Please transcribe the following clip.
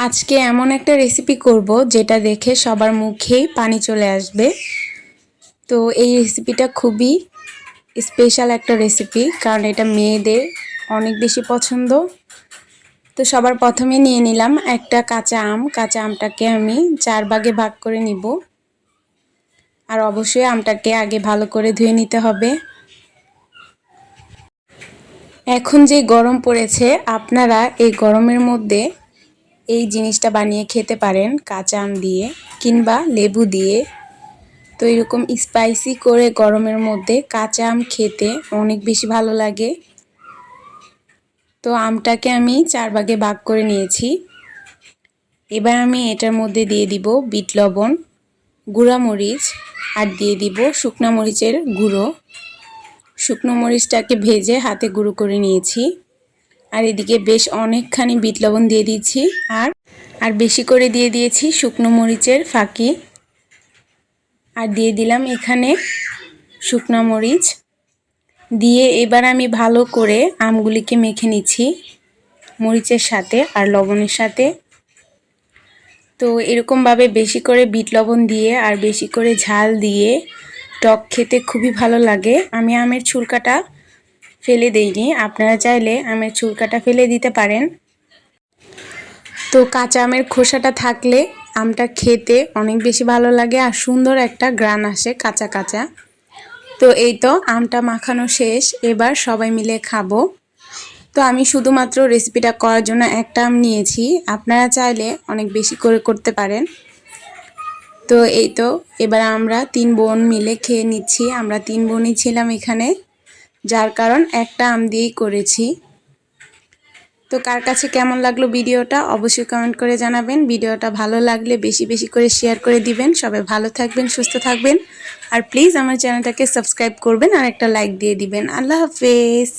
আজকে এমন একটা রেসিপি করব যেটা দেখে সবার মুখেই পানি চলে আসবে। তো এই রেসিপিটা খুবই স্পেশাল একটা রেসিপি, কারণ এটা মেয়েদের অনেক বেশি পছন্দ। তো সবার প্রথমে নিয়ে নিলাম একটা কাঁচা আম। কাঁচা আমটাকে আমি 4 ভাগে ভাগ করে নিব। আর অবশ্যই আমটাকে আগে ভালো করে ধুয়ে নিতে হবে। এখন যে গরম পড়েছে, আপনারা এই গরমের মধ্যে এই জিনিসটা বানিয়ে খেতে পারেন কাঁচা আম দিয়ে কিংবা লেবু দিয়ে। তো এরকম স্পাইসি করে গরমের মধ্যে কাঁচা আম খেতে অনেক বেশি ভালো লাগে। তো আমটাকে আমি 4 ভাগে ভাগ করে নিয়েছি। এবার আমি এটার মধ্যে দিয়ে দিব বিট লবণ, গুঁড়া মরিচ আর দিয়ে দিব শুকনো মরিচের গুঁড়ো। শুকনো মরিচটাকে ভেজে হাতে গুঁড়ো করে নিয়েছি। আর এদিকে বেশ অনেকখানি বিট লবণ দিয়ে দিয়েছি আর বেশি করে দিয়ে দিয়েছি শুকনো মরিচের ফাঁকি। আর দিয়ে দিলাম এখানে শুকনো মরিচ দিয়ে এবার আমি ভালো করে আমগুলিকে মেখে নিচ্ছি মরিচের সাথে আর লবণের সাথে। তো এরকমভাবে বেশি করে বিট লবণ দিয়ে আর বেশি করে ঝাল দিয়ে টক খেতে খুবই ভালো লাগে। আমি আমের ছুলকাটা ফেলে দেইনি, আপনারা চাইলে আমের ছুলকাটা ফেলে দিতে পারেন। তো কাঁচা আমের খোসাটা থাকলে আমটা খেতে অনেক বেশি ভালো লাগে আর সুন্দর একটা ঘ্রাণ আসে কাঁচা কাঁচা। তো এই তো আমটা মাখানো শেষ, এবার সবাই মিলে খাবো। তো আমি শুধুমাত্র রেসিপিটা করার জন্য একটা আম নিয়েছি, আপনারা চাইলে অনেক বেশি করে করতে পারেন। তো এই তো এবার আমরা 3 বোন মিলে খেয়ে নিচ্ছি। আমরা 3 বোনই ছিলাম এখানে, যার কারণ একটা আম দিয়েই করেছি। তো কার কাছে কেমন লাগলো ভিডিওটা অবশ্যই কমেন্ট করে জানাবেন। ভিডিওটা ভালো লাগলে বেশি বেশি করে শেয়ার করে দিবেন। সবাই ভালো থাকবেন, সুস্থ থাকবেন আর প্লিজ আমার চ্যানেলটাকে সাবস্ক্রাইব করবেন আর একটা লাইক দিয়ে দিবেন। আল্লাহ হাফেজ।